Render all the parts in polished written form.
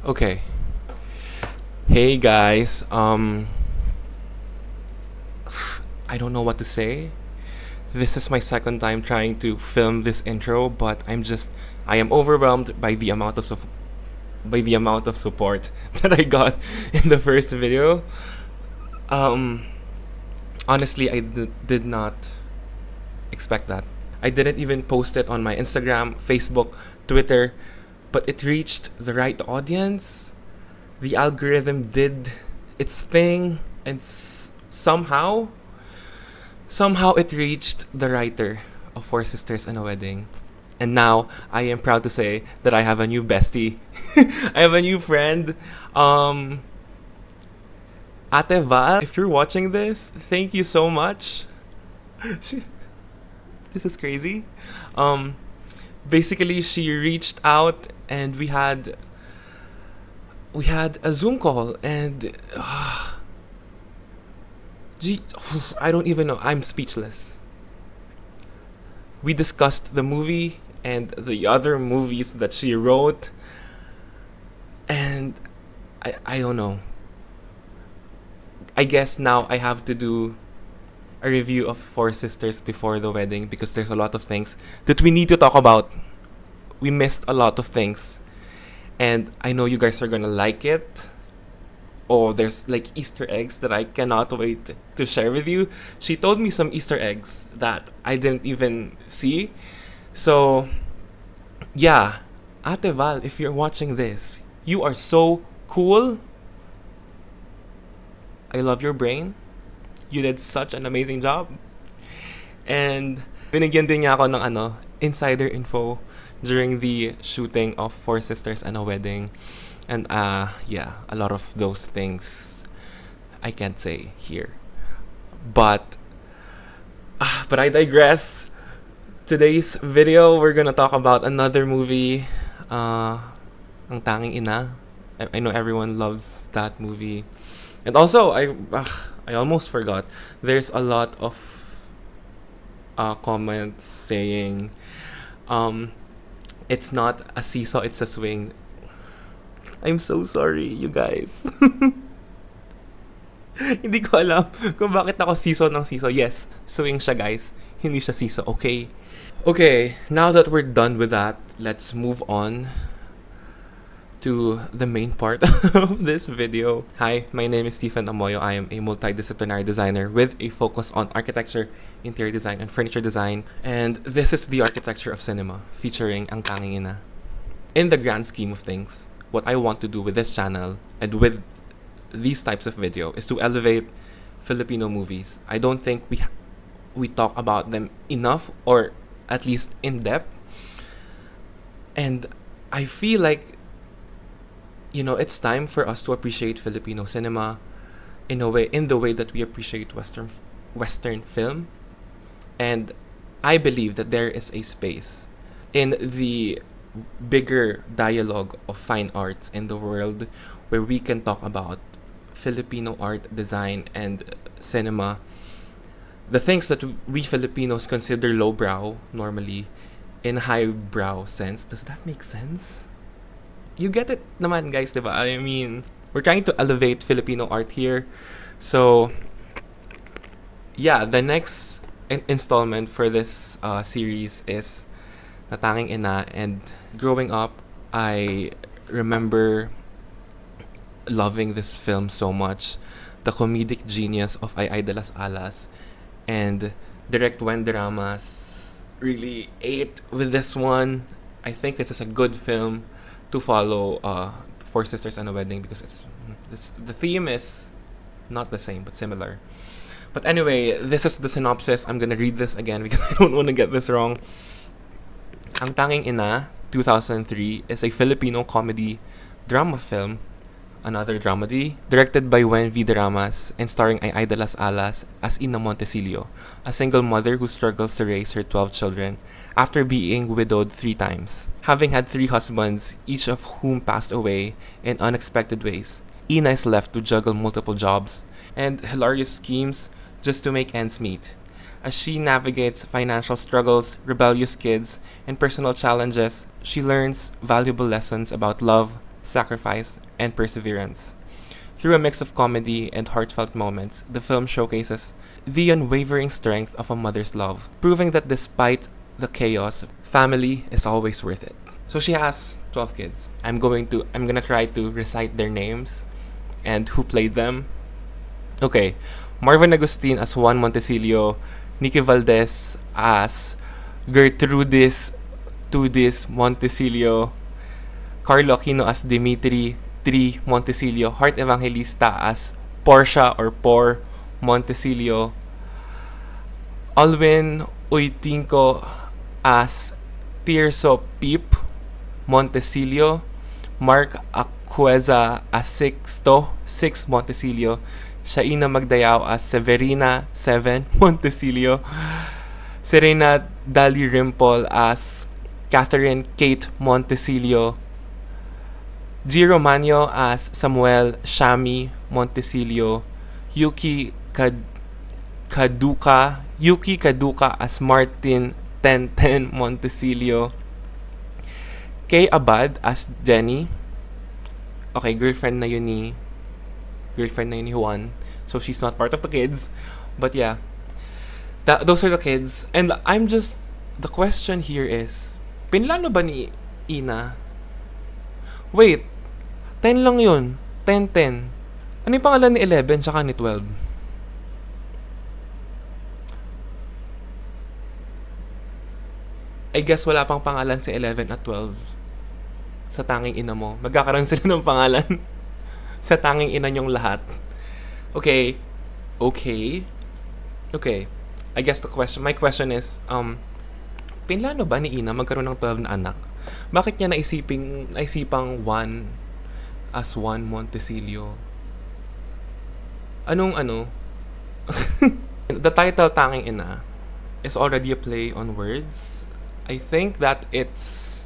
Okay. Hey guys. I don't know what to say. This is my second time trying to film this intro, but I am overwhelmed by the amount of support that I got in the first video. Um Honestly, did not expect that. I didn't even post it on my Instagram, Facebook, Twitter, but it reached the right audience. The algorithm did its thing, and somehow it reached the writer of Four Sisters and a Wedding. And now I am proud to say that I have a new bestie. I have a new friend. Ate Val, if you're watching this, thank you so much. This is crazy. Um, Basically, she reached out and we had a Zoom call, and gee, I don't even know. I'm speechless. We discussed the movie and the other movies that she wrote, and I don't know. I guess now I have to do a review of Four Sisters before the wedding because there's a lot of things that we need to talk about. We missed a lot of things, and I know you guys are gonna like it. Oh, there's like Easter eggs that I cannot wait to share with you. She told me some Easter eggs that I didn't even see. So, yeah, Ate Val, if you're watching this, you are so cool. I love your brain. You did such an amazing job. And binigyan din niya ako ng insider info during the shooting of Four Sisters and a Wedding. And yeah, a lot of those things I can't say here. But I digress. Today's video, we're gonna talk about another movie, Ang Tanging Ina. I know everyone loves that movie. And also, I almost forgot. There's a lot of comments saying, it's not a seesaw, it's a swing. I'm so sorry, you guys. Hindi ko alam kung bakit ako seesaw ng seesaw. Yes, swing siya, guys. Hindi siya seesaw, okay? Okay, now that we're done with that, let's move on to the main part of this video. Hi, my name is Stephen Amoyo. I am a multidisciplinary designer with a focus on architecture, interior design, and furniture design. And this is the architecture of cinema, featuring Ang Tanging Ina. In the grand scheme of things, what I want to do with this channel and with these types of video is to elevate Filipino movies. I don't think we talk about them enough, or at least in depth. And I feel like it's time for us to appreciate Filipino cinema in the way that we appreciate Western film. And I believe that there is a space in the bigger dialogue of fine arts in the world where we can talk about Filipino art, design, and cinema. The things that we Filipinos consider lowbrow normally in highbrow sense. Does that make sense? You get it naman, guys, diba? I mean, we're trying to elevate Filipino art here. So, yeah, the next installment for this series is Na Tanging Ina. And growing up, I remember loving this film so much. The comedic genius of Ay de las Alas and Direct Wen Dramas really ate with this one. I think this is a good film to follow Four Sisters and a Wedding because it's the theme is not the same but similar. But anyway, this is the synopsis. I'm gonna read this again because I don't want to get this wrong. Ang Tanging Ina, 2003, is a Filipino comedy drama film, another dramedy, directed by Wen V. Dramas and starring Ay de las Alas as Ina Montecillo, a single mother who struggles to raise her 12 children after being widowed 3 times. Having had 3 husbands, each of whom passed away in unexpected ways, Ina is left to juggle multiple jobs and hilarious schemes just to make ends meet. As she navigates financial struggles, rebellious kids, and personal challenges, she learns valuable lessons about love, sacrifice, and perseverance. Through a mix of comedy and heartfelt moments, the film showcases the unwavering strength of a mother's love, proving that despite the chaos, family is always worth it. So she has 12 kids. I'm gonna try to recite their names and who played them. Okay, Marvin Agustin as Juan Montecillo, Nikki Valdez as Gertrudis Tudis Montecillo, Carlo Aquino as Dimitri Tri Montecillo, Heart Evangelista as Portia or Por Montecillo, Alwin Uitinco as Tirso Pip Montecillo, Mark Acueza as Six Montecillo, Shaina Magdayao as Severina 7 Montecillo, Serena Dali Rimple as Catherine Kate Montecillo, G. Romano as Samuel Shami Montecillo, Yuki Kaduka as Martin Tenten Montecillo, Kay Abad as Jenny. Okay, girlfriend na yun ni Juan. So she's not part of the kids. But yeah, those are the kids. And the question here is, pinlano ba ni Ina? Wait, 10 lang yun. 10. Ano yung pangalan ni 11 tsaka ni 12? I guess wala pang pangalan si 11 at 12 sa tanging ina mo. Magkakaroon sila ng pangalan sa tanging ina nyong lahat. Okay. I guess my question is, pinlano ba ni Ina magkaroon ng 12 na anak? Bakit niya naisipang Juan as Juan Montecillo? The title Tanging Ina is already a play on words. I think that it's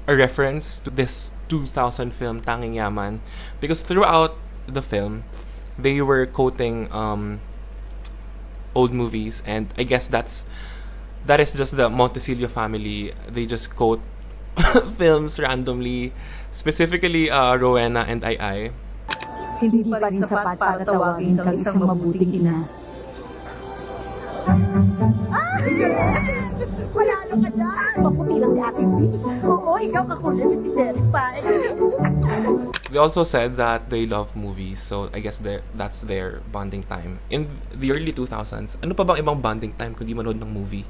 a reference to this 2000 film Tanging Yaman, because throughout the film they were quoting old movies, and I guess that is just the Montecillo family. They just quote films randomly, specifically Rowena and Ai. Hindi pa rin sapat para tawagin kang isang mabuting ina. Manalo ka dyan! Maputi lang si Ate B. Oo, ikaw kakulay si Sheriff pa. They also said that they love movies, so I guess that's their bonding time. In the early 2000s, ano pa bang ibang bonding time kundi manood ng movie?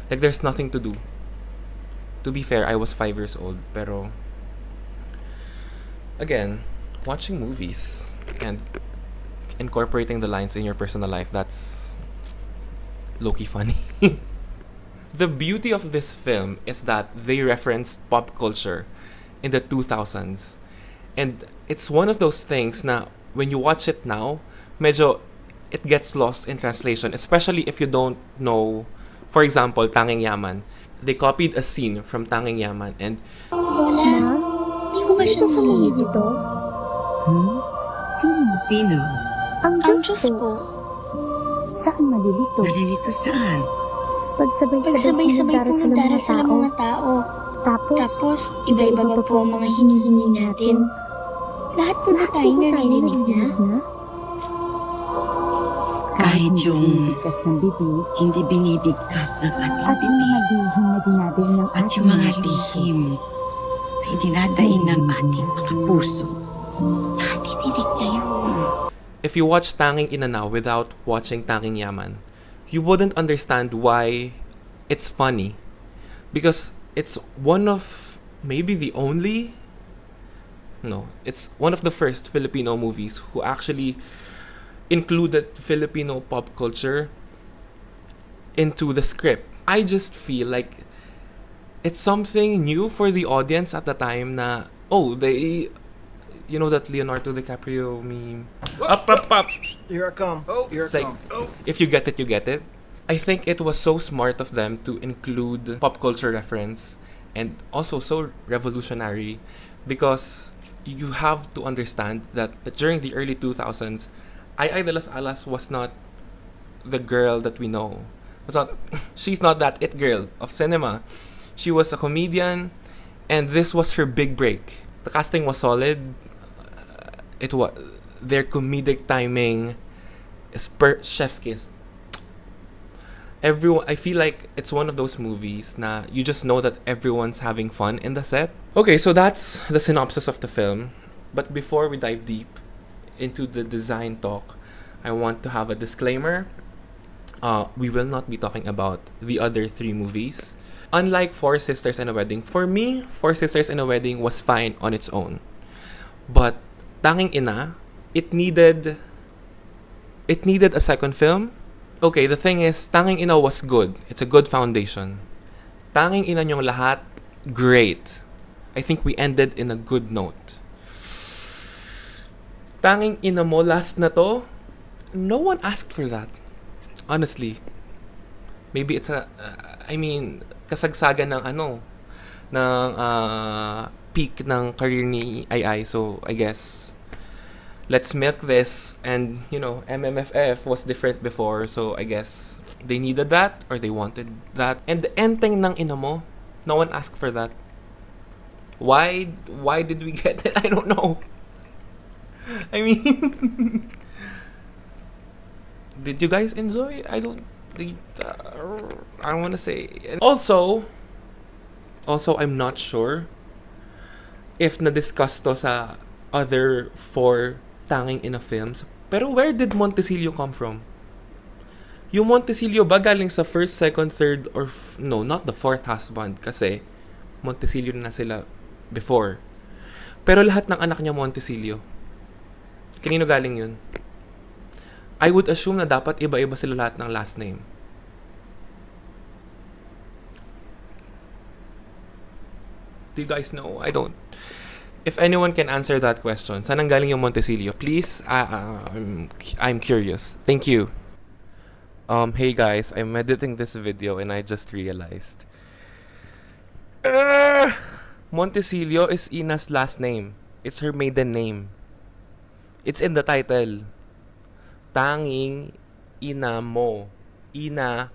Like, there's nothing to do. To be fair, I was 5 years old, pero again, watching movies and incorporating the lines in your personal life, that's low-key funny. The beauty of this film is that they referenced pop culture in the 2000s. And it's one of those things na when you watch it now, medyo it gets lost in translation, especially if you don't know, for example, Tanging Yaman. They copied a scene from Tanging Yaman and Lola, di ko ba siya nalilito? Sino? Ang Diyos po. Saan malilito? Nalilito saan? Pagsabay-sabay pumagdara sa mga tao. Tapos, iba-iba pa po ang mga hinihingi natin. Lahat po ba tayo naririnig niya? Kahit yung bigkas ng bibig hindi binibigkas ng ating at yung mga bibig lihim na dinadain ng at yung mga lihim na dinadain ng ating mga puso. Natitinig niya yun. if you watch Tanging Ina now without watching Tanging Yaman, you wouldn't understand why it's funny. Because it's one of maybe the only... No, it's one of the first Filipino movies who actually included Filipino pop culture into the script. I just feel like it's something new for the audience at the time na, oh, they... You know that Leonardo DiCaprio meme? Up! Here I come. Here It's like, if you get it, you get it. I think it was so smart of them to include pop culture reference and also so revolutionary because you have to understand that during the early 2000s, Ai de las Alas was not the girl that we know. She's not that it girl of cinema. She was a comedian and this was her big break. The casting was solid. It was their comedic timing is chef's kiss. Everyone, I feel like it's one of those movies na you just know that everyone's having fun in the set. Okay, so that's the synopsis of the film. But before we dive deep into the design talk, I want to have a disclaimer. We will not be talking about the other 3 movies. Unlike Four Sisters and a Wedding, for me, Four Sisters and a Wedding was fine on its own. But Tanging Ina, it needed a second film. Okay, the thing is, Tanging Ina was good. It's a good foundation. Tanging Ina niyong lahat, great. I think we ended in a good note. Tanging Ina mo, last na to, no one asked for that. Honestly. Maybe it's kasagsagan ng peak ng career ni Ai. So, I guess, let's milk this. And, MMFF was different before. So, I guess, they needed that or they wanted that. And the ending ng Ina mo, no one asked for that. Why did we get it? I don't know. I mean, did you guys enjoy? I don't want to say. Also, I'm not sure if na-discuss to sa other 4 Tanging Ina films. Pero where did Montecillo come from? Yung Montecillo ba galing sa first, second, third, or no, not the 4th husband kasi Montecillo na sila before. Pero lahat ng anak niya Montecillo. Kanino galing yun? I would assume na dapat iba-iba sila lahat ng last name. Do you guys know? I don't. If anyone can answer that question, saan ang galing yung Montecillo? Please, I'm curious. Thank you. Hey guys, I'm editing this video and I just realized. Montecillo is Ina's last name. It's her maiden name. It's in the title. Tanging Ina mo. Ina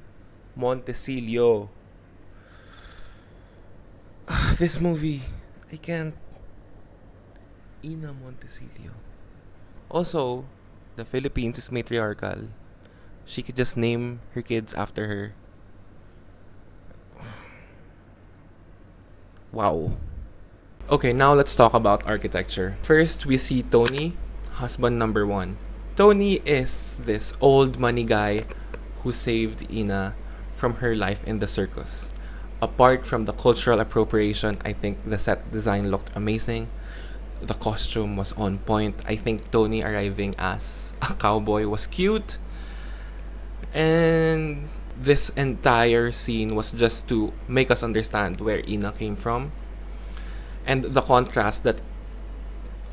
Montecillo. This movie, I can't. Ina Montecillo. Also, the Philippines is matriarchal. She could just name her kids after her. Wow. Okay, now let's talk about architecture. First, we see Tony, husband number 1. Tony is this old money guy who saved Ina from her life in the circus. Apart from the cultural appropriation, I think the set design looked amazing. The costume was on point. I think Tony arriving as a cowboy was cute. And this entire scene was just to make us understand where Ina came from. And the contrast that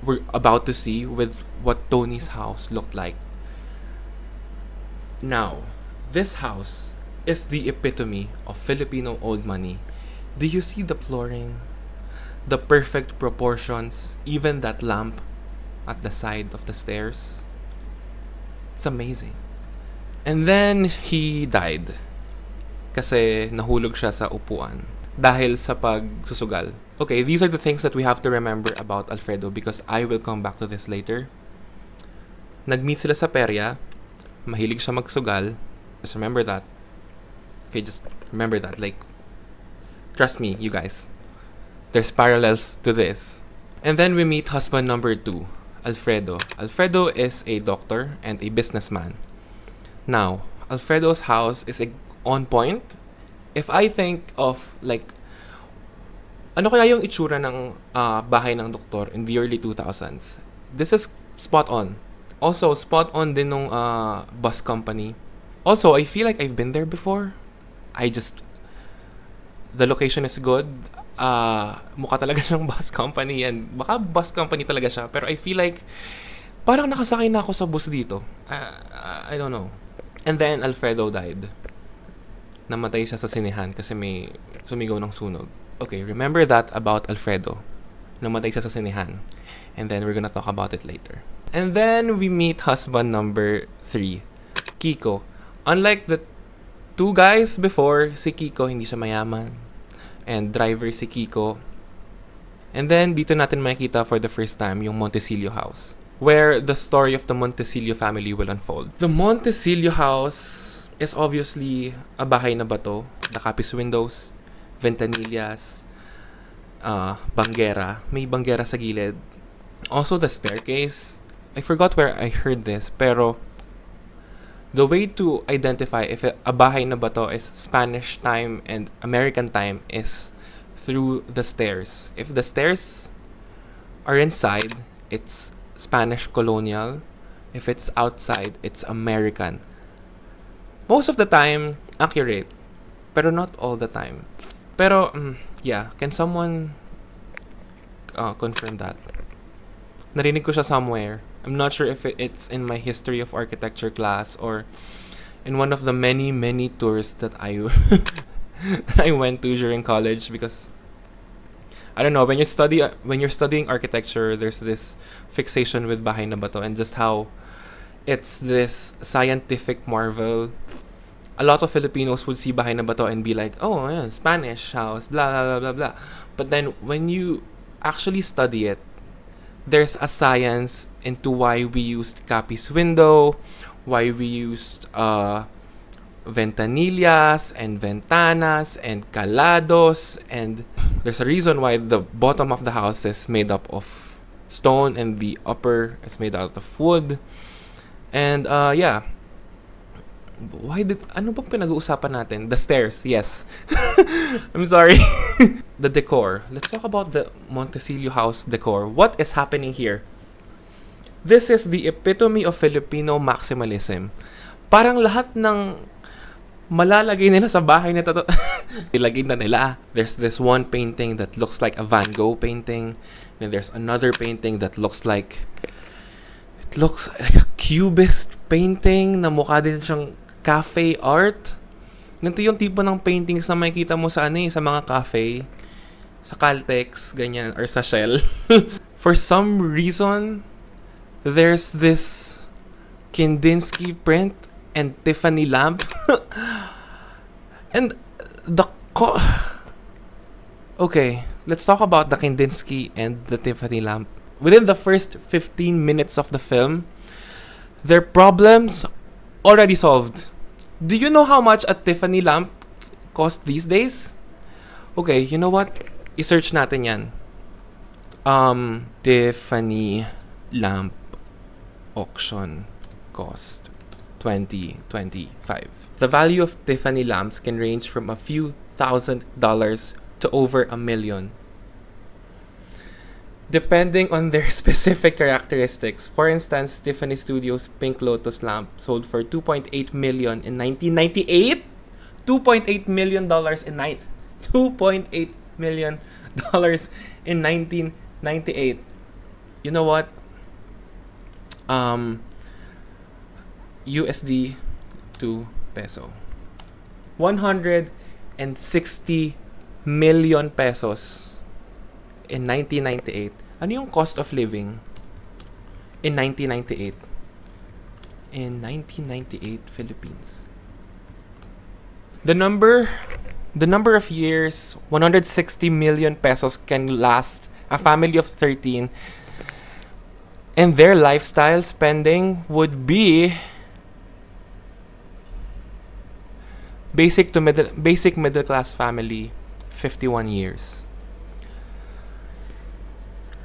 we're about to see with what Tony's house looked like. Now, this house is the epitome of Filipino old money. Do you see the flooring? The perfect proportions, even that lamp at the side of the stairs. It's amazing. And then he died. Kasi nahulog siya sa upuan dahil sa pagsusugal. Okay, these are the things that we have to remember about Alfredo because I will come back to this later. Nag-meet sila sa perya. Mahilig siya magsugal. Just remember that. Okay, just remember that. Like, trust me, you guys. There's parallels to this. And then we meet husband number 2, Alfredo. Alfredo is a doctor and a businessman. Now, Alfredo's house is on point. If I think of like, ano kaya yung itsura ng bahay ng doktor in the early 2000s? This is spot on. Also, spot on din nung bus company. Also, I feel like I've been there before. The location is good. Mukha talaga siyang bus company and baka bus company talaga siya. Pero I feel like parang nakasakay na ako sa bus dito. I don't know. And then Alfredo died. Namatay siya sa sinehan kasi may sumigaw ng sunog. Okay, remember that about Alfredo. Namatay siya sa sinehan. And then we're gonna talk about it later. And then we meet husband number 3, Kiko. Unlike the 2 guys before, si Kiko hindi siya mayaman. And driver si Kiko. And then, dito natin makikita for the first time yung Montecillo house, where the story of the Montecillo family will unfold. The Montecillo house is obviously a bahay na bato. The capis windows, ventanillas, banggera. May banggera sa gilid. Also, the staircase. I forgot where I heard this, pero the way to identify if a bahay na bato is Spanish time and American time is through the stairs. If the stairs are inside, it's Spanish colonial. If it's outside, it's American. Most of the time, accurate. Pero not all the time. Pero, yeah. Can someone confirm that? Narinig ko siya somewhere. I'm not sure if it's in my history of architecture class or in one of the many, many tours that I that I went to during college, because I don't know, when you're studying architecture, there's this fixation with Bahay na Bato and just how it's this scientific marvel. A lot of Filipinos would see Bahay na Bato and be like, oh, yeah, Spanish house, blah, blah, blah, blah, blah. But then when you actually study it, there's a science into why we used capis window, why we used ventanillas and ventanas and calados, and there's a reason why the bottom of the house is made up of stone and the upper is made out of wood. And yeah. Ano bang pinag-uusapan natin? The stairs, yes. I'm sorry. The decor. Let's talk about the Montecillo house decor. What is happening here? This is the epitome of Filipino maximalism. Parang lahat ng malalagay nila sa bahay na to, ilagay na nila. There's this one painting that looks like a Van Gogh painting. Then there's another painting that looks like a cubist painting na mukha din siyang cafe art. Ganito yung tipo ng paintings na makikita mo sa sa mga cafe, sa Caltex, ganyan, or sa Shell. For some reason, there's this Kandinsky print and Tiffany lamp. And okay, let's talk about the Kandinsky and the Tiffany lamp. Within the first 15 minutes of the film, their problems already solved. Do you know how much a Tiffany lamp costs these days? Okay, you know what? I-search natin yan. Tiffany lamp auction cost 2025. The value of Tiffany lamps can range from a few $1,000 to over $1 million, depending on their specific characteristics. For instance, Tiffany Studios Pink Lotus lamp sold for $2.8 million in 1998. $2.8 million $2.8 million in 1998. You know what? USD to peso. 160 million pesos in 1998. Ano yung cost of living in 1998? In 1998 Philippines. The number of years 160 million pesos can last a family of 13, and their lifestyle spending would be basic middle class family 51 years.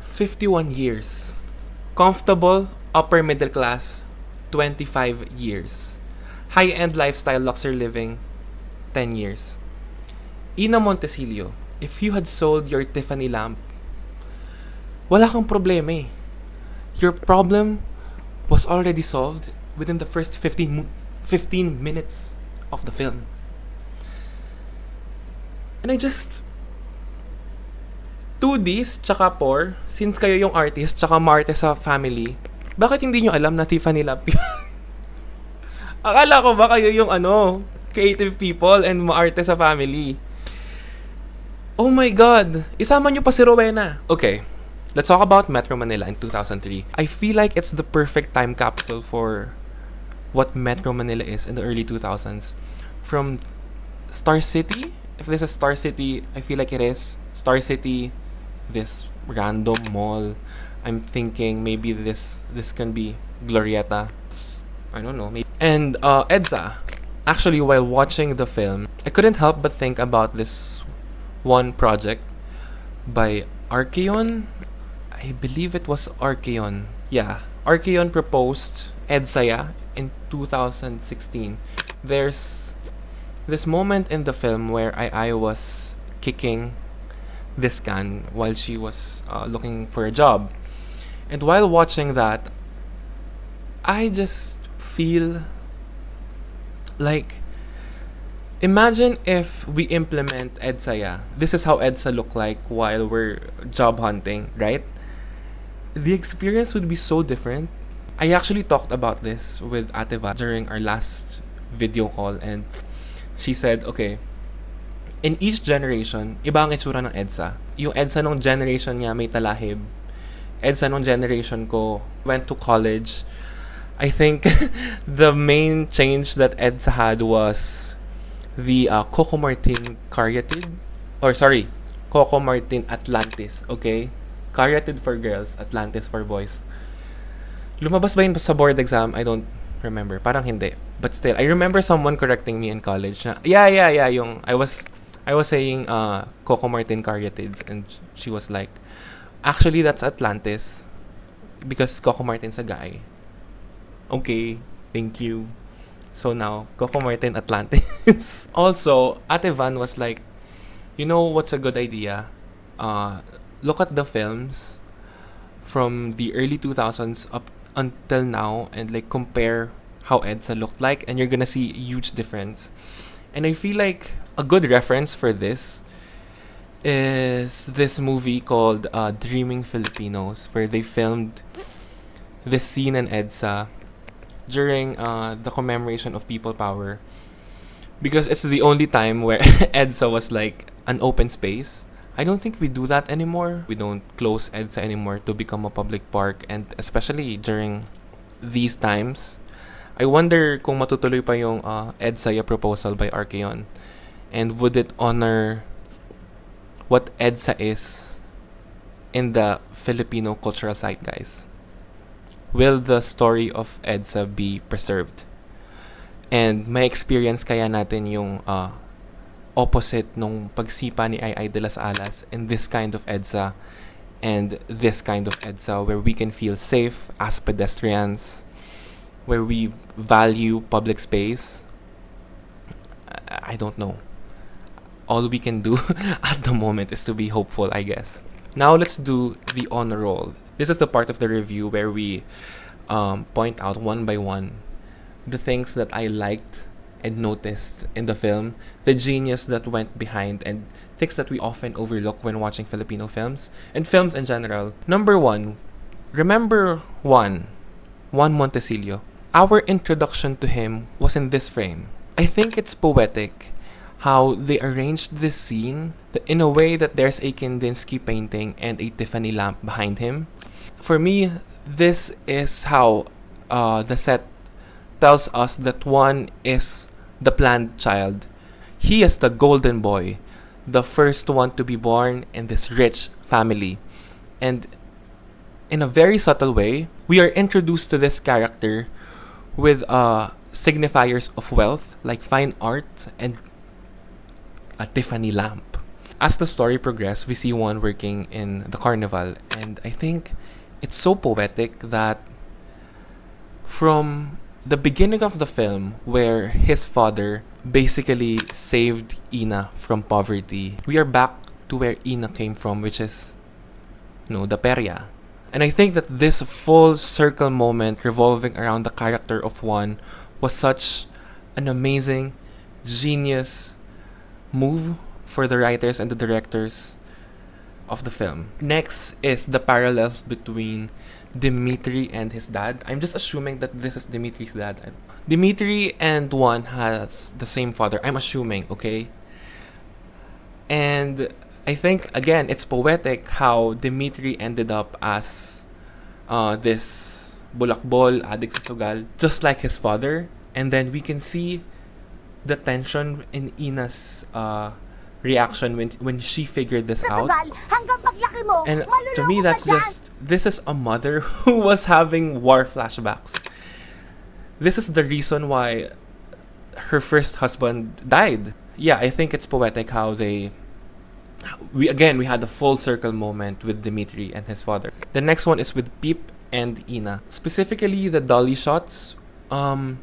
51 years. Comfortable upper middle class 25 years. High-end lifestyle luxury living 10 years. Ina Montecillo, if you had sold your Tiffany lamp, wala kang problema eh. Your problem was already solved within the first 15 minutes of the film. And I just 2Ds tsaka por, since kayo yung artist tsaka maarte sa family, bakit hindi nyo alam na Tiffany lamp yun? Akala ko ba kayo yung creative people and maarte sa family? Oh my God! Isama nyo pa si Rowena. Okay, let's talk about Metro Manila in 2003. I feel like it's the perfect time capsule for what Metro Manila is in the early 2000s. From Star City, if this is Star City, I feel like it is Star City, this random mall. I'm thinking maybe this can be Glorieta. I don't know. Maybe. And EDSA. Actually, while watching the film, I couldn't help but think about this one project by Archeon. I believe it was Archeon. Yeah, Archeon proposed EDSA in 2016. There's this moment in the film where I was kicking this can while she was looking for a job. And while watching that, I just feel like, imagine if we implement EDSA. This is how EDSA look like while we're job hunting, right? The experience would be so different. I actually talked about this with Ateva during our last video call, and she said, okay, in each generation, iba ang itsura ng EDSA. Yung EDSA nung generation niya may talahib. EDSA nung generation ko went to college. I think the main change that EDSA had was the Coco Martin Caryatid. Or sorry, Coco Martin Atlantis, okay? Caryatid for girls, Atlantis for boys. Lumabas ba yun sa board exam? I don't remember. Parang hindi. But still, I remember someone correcting me in college. Na, yeah. Yung I was saying Coco Martin Caryatids, and she was like, actually that's Atlantis because Coco Martin's a guy. Okay, thank you. So now, Coco Martin Atlantis. Also, Ate Van was like, you know what's a good idea? Look at the films from the early 2000s up until now and like compare how EDSA looked like, and you're gonna see a huge difference. And I feel like a good reference for this is this movie called Dreaming Filipinos, where they filmed this scene in EDSA during the commemoration of People Power, because it's the only time where EDSA was like an open space. I don't think we do that anymore. We don't close EDSA anymore to become a public park, and especially during these times, I wonder kung matutuloy pa yung EDSA proposal by Archeon, and would it honor what EDSA is in the Filipino cultural zeitgeist? Will the story of EDSA be preserved? And may experience kaya natin yung opposite nung pagsipa ni Ai de las Alas in this kind of EDSA and this kind of EDSA, where we can feel safe as pedestrians, where we value public space. I don't know. All we can do at the moment is to be hopeful, I guess. Now let's do the honor roll. This is the part of the review where we point out one by one the things that I liked and noticed in the film, the genius that went behind, and things that we often overlook when watching Filipino films, and films in general. Number one, remember Juan Montecillo. Our introduction to him was in this frame. I think it's poetic how they arranged this scene in a way that there's a Kandinsky painting and a Tiffany lamp behind him. For me, this is how the set tells us that Juan is the planned child. He is the golden boy, the first one to be born in this rich family. And in a very subtle way, we are introduced to this character with signifiers of wealth like fine art and a Tiffany lamp. As the story progresses, we see Juan working in the carnival, and I think it's so poetic that from the beginning of the film, where his father basically saved Ina from poverty, we are back to where Ina came from, which is, the perya. And I think that this full circle moment revolving around the character of Juan was such an amazing, genius move for the writers and the directors of the film. Next is the parallels between Dimitri and his dad. I'm just assuming that this is Dimitri's dad. Dimitri and Juan has the same father. I'm assuming, okay? And I think, again, it's poetic how Dimitri ended up as this bulakbol, addict sa sugal, just like his father. And then we can see the tension in Ina's reaction when she figured this out. Tagal, hanggang paglaki mo, And to maluloko me, ka that's dyan. just, this is a mother who was having war flashbacks. This is the reason why her first husband died. Yeah, I think it's poetic how we had the full circle moment with Dimitri and his father. The next one is with Peep and Ina. Specifically, the dolly shots, and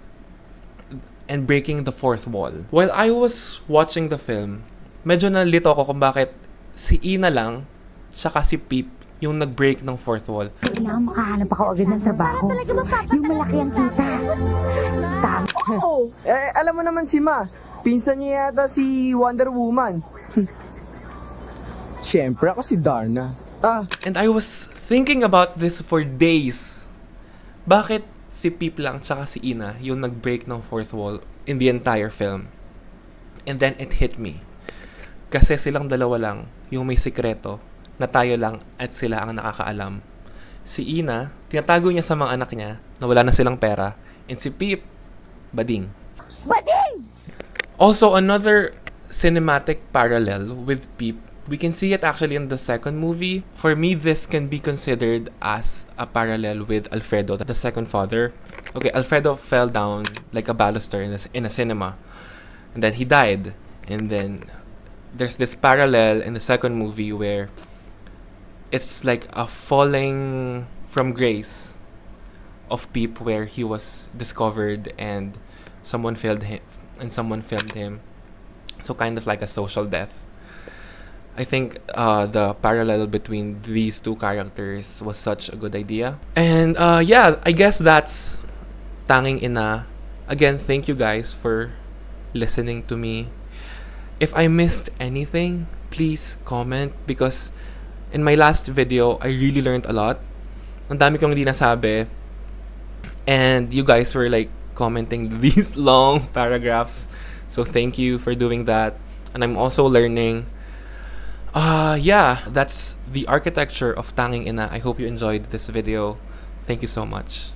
breaking the fourth wall. While I was watching the film, medyo nalito ako kung bakit si Ina lang, tsaka si Peep, yung nag-break ng fourth wall. Kailangan makahanap ako agad ng trabaho. Yung malaki ang kita. Oo. Alam mo naman si Ma. Pinsan niya yata si Wonder Woman. Siyempre, ako si Darna. And I was thinking about this for days. Bakit si Peep lang tsaka si Ina yung nag-break ng fourth wall in the entire film? And then it hit me. Kasi silang dalawa lang yung may sikreto na tayo lang at sila ang nakakaalam. Si Ina, tinatago niya sa mga anak niya na wala na silang pera. And si Peep, bading. Bading! Also, another cinematic parallel with Peep, we can see it actually in the second movie. For me, this can be considered as a parallel with Alfredo, the second father. Okay, Alfredo fell down like a baluster in a cinema. And then he died. And then there's this parallel in the second movie where it's like a falling from grace of Peep, where he was discovered and someone filmed him. So kind of like a social death. I think the parallel between these two characters was such a good idea. And yeah, I guess that's Tanging Ina. Again, thank you guys for listening to me. If I missed anything, please comment, because in my last video, I really learned a lot. Ang dami kong hindi nasabi. And you guys were like commenting these long paragraphs. So thank you for doing that. And I'm also learning. Yeah, that's the architecture of Tanging Ina. I hope you enjoyed this video. Thank you so much.